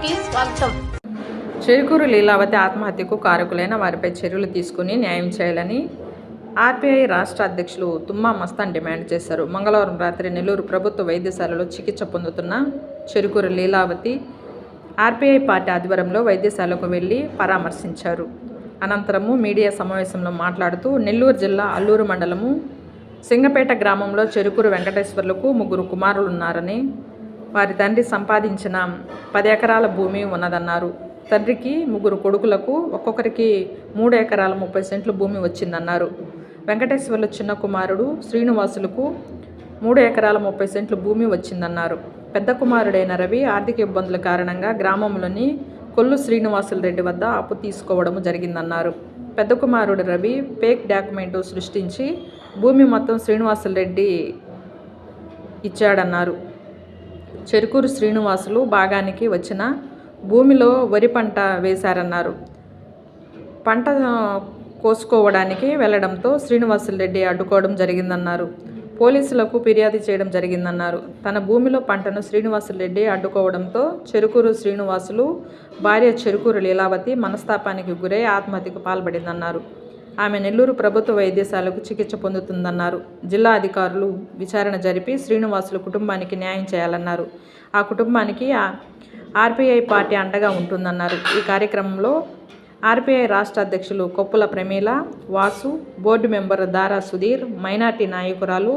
కి స్వాగతం. చెరుకూరు లీలావతి ఆత్మహత్యకు కారకులైన వారిపై చర్యలు తీసుకుని న్యాయం చేయాలని ఆర్పీఐ రాష్ట్ర అధ్యక్షులు తుమ్మా మస్తాన్ డిమాండ్ చేశారు. మంగళవారం రాత్రి నెల్లూరు ప్రభుత్వ వైద్యశాలలో చికిత్స పొందుతున్న చెరుకూరు లీలావతి ఆర్పీఐ పార్టీ ఆధ్వర్యంలో వైద్యశాలకు వెళ్లి పరామర్శించారు. అనంతరము మీడియా సమావేశంలో మాట్లాడుతూ నెల్లూరు జిల్లా అల్లూరు మండలము సింగపేట గ్రామంలో చెరుకూరు వెంకటేశ్వర్లకు 3 కుమారులున్నారని, వారి తండ్రి సంపాదించిన 10 ఎకరాల భూమి ఉన్నదన్నారు. తండ్రికి 3 కొడుకులకు ఒక్కొక్కరికి 3 ఎకరాల 30 సెంట్లు భూమి వచ్చిందన్నారు. వెంకటేశ్వర్ల చిన్న కుమారుడు శ్రీనివాసులకు 3 ఎకరాల 30 సెంట్లు భూమి వచ్చిందన్నారు. పెద్ద కుమారుడైన రవి ఆర్థిక ఇబ్బందుల కారణంగా గ్రామంలోని కొల్లు శ్రీనివాసులు రెడ్డి వద్ద అప్పు తీసుకోవడం జరిగిందన్నారు. పెద్ద కుమారుడు రవి ఫేక్ డాక్యుమెంటు సృష్టించి భూమి మొత్తం శ్రీనివాసులు రెడ్డి ఇచ్చాడన్నారు. చెరుకూరు శ్రీనివాసులు భాగానికి వచ్చిన భూమిలో వరి పంట వేశారన్నారు. పంట కోసుకోవడానికి వెళ్లడంతో శ్రీనివాసులు రెడ్డి అడ్డుకోవడం జరిగిందన్నారు. పోలీసులకు ఫిర్యాదు చేయడం జరిగిందన్నారు. తన భూమిలో పంటను శ్రీనివాసులు రెడ్డి అడ్డుకోవడంతో చెరుకూరు శ్రీనివాసులు భార్య చెరుకూరు లీలావతి మనస్తాపానికి గురై ఆత్మహత్యకు పాల్పడిందన్నారు. ఆమె నెల్లూరు ప్రభుత్వ వైద్యశాలకు చికిత్స పొందుతుందన్నారు. జిల్లా అధికారులు విచారణ జరిపి శ్రీనివాసులు కుటుంబానికి న్యాయం చేయాలన్నారు. ఆ కుటుంబానికి ఆర్పీఐ పార్టీ అండగా ఉంటుందన్నారు. ఈ కార్యక్రమంలో ఆర్పీఐ రాష్ట్ర అధ్యక్షులు కొప్పుల ప్రమీల, వాసు, బోర్డు మెంబర్ దారా సుధీర్, మైనార్టీ నాయకురాలు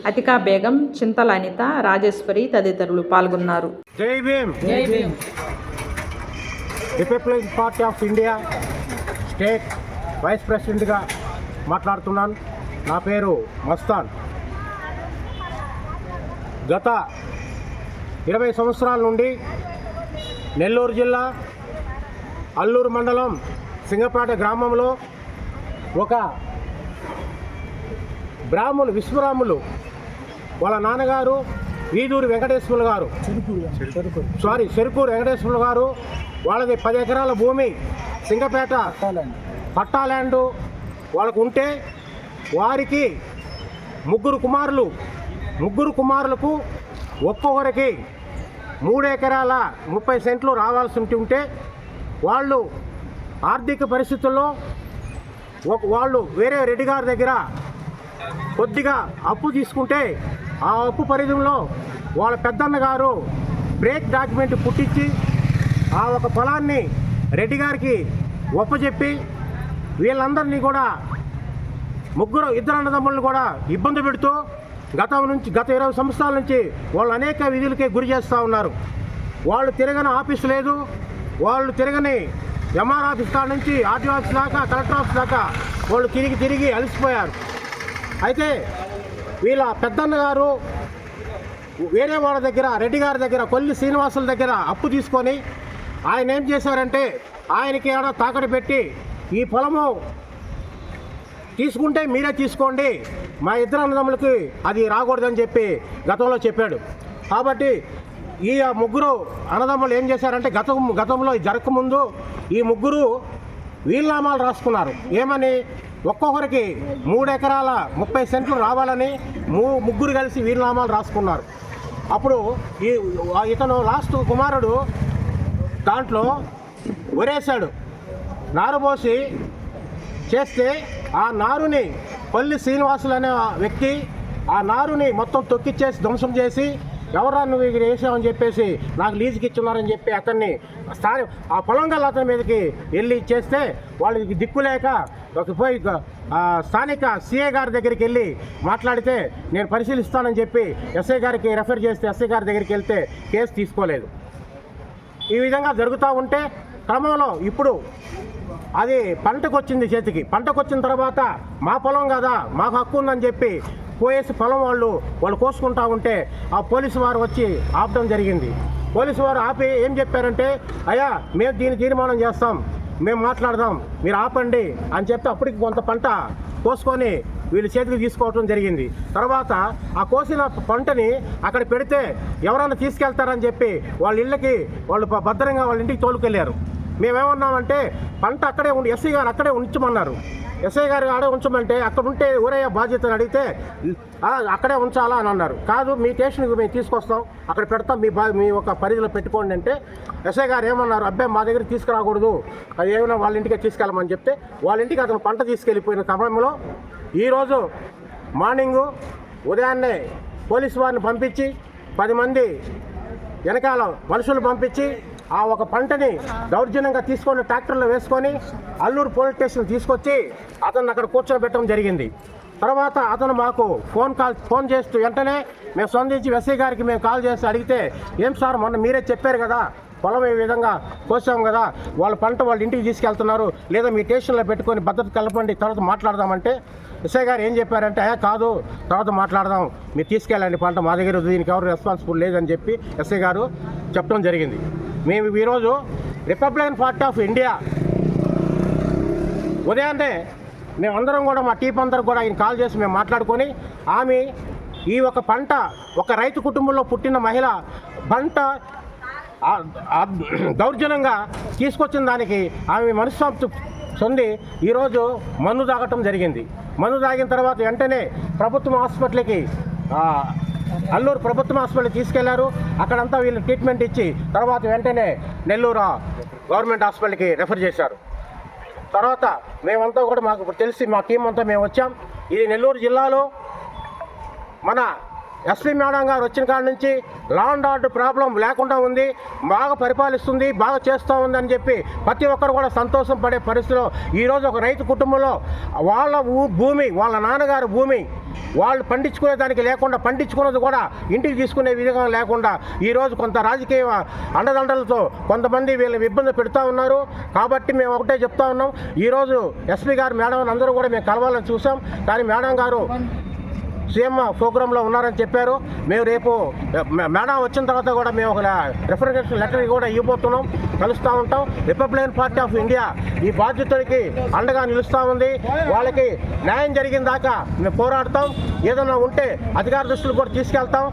అతికా బేగం, చింతల అనిత, రాజేశ్వరి తదితరులు పాల్గొన్నారు. జై భీమ్. జై Bhim. Republic party of India state vice ప్రెసిడెంట్గా మాట్లాడుతున్నాను. నా పేరు మస్తాన్. గత 20 సంవత్సరాల నుండి నెల్లూరు జిల్లా అల్లూరు మండలం సింగపేట గ్రామంలో ఒక విశ్వరాములు వాళ్ళ నాన్నగారు వీదూరి వెంకటేశ్వర్లు గారు చెరుకూరు వెంకటేశ్వర్లు గారు వాళ్ళది 10 ఎకరాల భూమి సింగపేట పట్టా ల్యాండ్ వాళ్ళకు ఉంటే వారికి 3 కుమారులకు ఒక్కొక్కరికి 3 ఎకరాల 30 సెంట్లు రావాల్సి ఉంటే వాళ్ళు ఆర్థిక పరిస్థితుల్లో వాళ్ళు వేరే రెడ్డి గారి దగ్గర కొద్దిగా అప్పు తీసుకుంటే ఆ అప్పు పరిధిలో వాళ్ళ పెద్దన్న గారు బ్రేక్ డాక్యుమెంట్ పుట్టించి ఆ ఒక పొలాన్ని రెడ్డి గారికి ఒప్పచెప్పి వీళ్ళందరినీ కూడా ఇద్దరు అన్నదమ్ములను కూడా ఇబ్బంది పెడుతూ గత 20 సంవత్సరాల నుంచి వాళ్ళు అనేక విధులకే గురి చేస్తూ ఉన్నారు. వాళ్ళు తిరగని ఆఫీస్ లేదు, వాళ్ళు తిరగని ఎంఆర్ ఆఫీస్ కాడ నుంచి ఆర్టీఓ ఆఫీస్ దాకా కలెక్టర్ ఆఫీస్ దాకా వాళ్ళు తిరిగి అలసిపోయారు. అయితే వీళ్ళ పెద్దన్న గారు వేరే వాళ్ళ దగ్గర రెడ్డి గారి దగ్గర కొల్లి శ్రీనివాసుల దగ్గర అప్పు తీసుకొని ఆయన ఏం చేశారంటే ఆయనకి ఏడా తాకట్టు పెట్టి ఈ పొలము తీసుకుంటే మీరే తీసుకోండి, మా ఇద్దరు అన్నదమ్ములకి అది రాకూడదని చెప్పి గతంలో చెప్పాడు. కాబట్టి ఈ 3 అన్నదమ్ములు ఏం చేశారంటే గతంలో జరగకముందు ఈ 3 వీలునామాలు రాసుకున్నారు. ఏమని? ఒక్కొక్కరికి 3 ఎకరాల 30 సెంట్లు రావాలని 3 కలిసి వీలునామాలు రాసుకున్నారు. అప్పుడు ఇతను లాస్ట్ కుమారుడు దాంట్లో ఒరేశాడు, నారు పోసి చేస్తే ఆ నారుని పల్లి శ్రీనివాసులు అనే వ్యక్తి ఆ నారుని మొత్తం తొక్కిచ్చేసి ధ్వంసం చేసి ఎవరా నువ్వు ఇక్కడ వేసామని చెప్పేసి నాకు లీజుకి ఇచ్చున్నారని చెప్పి అతన్ని ఆ పొలం గల అతని మీదకి వెళ్ళి ఇచ్చేస్తే వాళ్ళకి దిక్కులేక పోయి స్థానిక సిఐ గారి దగ్గరికి వెళ్ళి మాట్లాడితే నేను పరిశీలిస్తానని చెప్పి ఎస్ఐ గారికి రెఫర్ చేస్తే ఎస్ఐ గారి దగ్గరికి వెళ్తే కేసు తీసుకోలేదు. ఈ విధంగా జరుగుతూ ఉంటే క్రమంలో ఇప్పుడు అది పంటకు వచ్చింది చేతికి. పంటకు వచ్చిన తర్వాత మా పొలం కదా మాకు హక్కు ఉందని చెప్పి పోయేసి పొలం వాళ్ళు కోసుకుంటా ఉంటే ఆ పోలీసు వారు వచ్చి ఆపడం జరిగింది. పోలీసు వారు ఆపి ఏం చెప్పారంటే, అయ్యా మేము దీన్ని తీర్మానం చేస్తాం, మేము మాట్లాడదాం, మీరు ఆపండి అని చెప్తే అప్పటికి కొంత పంట కోసుకొని వీళ్ళు చేతికి తీసుకోవడం జరిగింది. తర్వాత ఆ కోసిన పంటని అక్కడ పెడితే ఎవరైనా తీసుకెళ్తారని చెప్పి వాళ్ళ ఇళ్ళకి వాళ్ళు భద్రంగా వాళ్ళ ఇంటికి తోలుకెళ్ళారు. మేమేమన్నామంటే పంట అక్కడే ఉండి ఎస్ఐ గారు అక్కడే ఉంచమన్నారు. ఎస్ఐ గారు ఆడే ఉంచమంటే అక్కడ ఉంటే ఊరయ్య బాధ్యతను అడిగితే అక్కడే ఉంచాలా అని అన్నారు. కాదు, మీ స్టేషన్కి మేము తీసుకొస్తాం, అక్కడ పెడతాం, మీ ఒక పరిధిలో పెట్టుకోండి అంటే ఎస్ఐ గారు ఏమన్నారు, అబ్బాయి మా దగ్గర తీసుకురాకూడదు, అది ఏమైనా వాళ్ళ ఇంటికే తీసుకెళ్ళమని చెప్తే వాళ్ళ ఇంటికి అతను పంట తీసుకెళ్ళిపోయిన సమయంలో ఈరోజు మార్నింగు ఉదయాన్నే పోలీసు వారిని పంపించి 10 మంది వెనకాల మనుషులు పంపించి ఆ ఒక పంటని దౌర్జన్యంగా తీసుకొని ట్రాక్టర్లో వేసుకొని అల్లూరు పోలీస్ స్టేషన్ తీసుకొచ్చి అతన్ని అక్కడ కూర్చోబెట్టడం జరిగింది. తర్వాత అతను మాకు ఫోన్ చేస్తూ వెంటనే మేము స్పందించి ఎస్ఐ గారికి మేము కాల్ చేసి అడిగితే, ఏం సార్ మొన్న మీరే చెప్పారు కదా పొలం ఈ విధంగా కోసాం కదా, వాళ్ళ పంట వాళ్ళ ఇంటికి తీసుకెళ్తున్నారు, లేదా మీ స్టేషన్లో పెట్టుకొని భద్రత కలపండి, తర్వాత మాట్లాడదామంటే ఎస్ఐ గారు ఏం చెప్పారంటే, కాదు తర్వాత మాట్లాడదాం, మీరు తీసుకెళ్ళండి పంట, మా దగ్గర దీనికి ఎవరు రెస్పాన్సిబుల్ లేదని చెప్పి ఎస్ఐ గారు చెప్పడం జరిగింది. మేము ఈరోజు రిపబ్లికన్ పార్టీ ఆఫ్ ఇండియా ఉదయాన్నే మేమందరం కూడా మా టీం అందరూ కూడా ఆయన కాల్ చేసి మేము మాట్లాడుకొని ఆమె ఈ ఒక పంట ఒక రైతు కుటుంబంలో పుట్టిన మహిళ పంట దౌర్జన్యంగా తీసుకొచ్చిన దానికి ఆమె మనస్సాంతి చెంది ఈరోజు మందు తాగటం జరిగింది. మందు తాగిన తర్వాత వెంటనే ప్రభుత్వం హాస్పిటల్కి అల్లూరు ప్రభుత్వం హాస్పిటల్కి తీసుకెళ్లారు. అక్కడంతా వీళ్ళు ట్రీట్మెంట్ ఇచ్చి తర్వాత వెంటనే నెల్లూరు గవర్నమెంట్ హాస్పిటల్కి రెఫర్ చేశారు. తర్వాత మేమంతా కూడా మాకు ఇప్పుడు తెలిసి మా టీం అంతా మేము వచ్చాం. ఇది నెల్లూరు జిల్లాలో మన ఎస్పీ మేడం గారు వచ్చిన కాడ నుంచి లా అండ్ ఆర్డర్ ప్రాబ్లం లేకుండా ఉంది, బాగా పరిపాలిస్తుంది, బాగా చేస్తూ ఉందని చెప్పి ప్రతి ఒక్కరు కూడా సంతోషం పడే పరిస్థితిలో ఈరోజు ఒక రైతు కుటుంబంలో వాళ్ళ భూమి, వాళ్ళ నాన్నగారు భూమి వాళ్ళు పండించుకునేదానికి లేకుండా, పండించుకున్నది కూడా ఇంటికి తీసుకునే విధంగా లేకుండా ఈరోజు కొంత రాజకీయ అండదండలతో కొంతమంది వీళ్ళని ఇబ్బంది పెడుతూ ఉన్నారు. కాబట్టి మేము ఒకటే చెప్తా ఉన్నాం, ఈరోజు ఎస్పీ గారు మేడం అందరూ కూడా మేము కలవాలని చూసాం. కానీ మేడం గారు సీఎం ప్రోగ్రాంలో ఉన్నారని చెప్పారు. మేము రేపు మేడం వచ్చిన తర్వాత కూడా మేము ఒక రిఫరెన్స్ లెటర్ కూడా ఇవ్వబోతున్నాం, కలుస్తూ ఉంటాం. రిపబ్లికన్ పార్టీ ఆఫ్ ఇండియా ఈ బాధ్యతలకి అండగా నిలుస్తూ ఉంది. వాళ్ళకి న్యాయం జరిగిన దాకా మేము పోరాడతాం. ఏదైనా ఉంటే అధికార దృష్టిలో కూడా తీసుకెళ్తాం.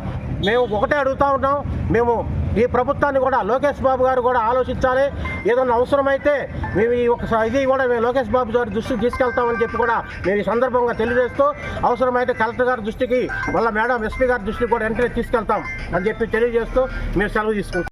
మేము ఒకటే అడుగుతూ ఉన్నాం, మేము ఈ ప్రభుత్వాన్ని కూడా లోకేష్ బాబు గారు కూడా ఆలోచించాలి. ఏదైనా అవసరమైతే మేము ఈ ఒక ఇది కూడా మేము లోకేష్ బాబు గారి దృష్టికి తీసుకెళ్తామని చెప్పి కూడా మేము ఈ సందర్భంగా తెలియజేస్తూ, అవసరమైతే కలెక్టర్ గారి దృష్టికి మళ్ళీ మేడం ఎస్పీ గారి దృష్టికి కూడా వెంటనే తీసుకెళ్తాం అని చెప్పి తెలియజేస్తూ మేము సెలవు తీసుకుంటాం.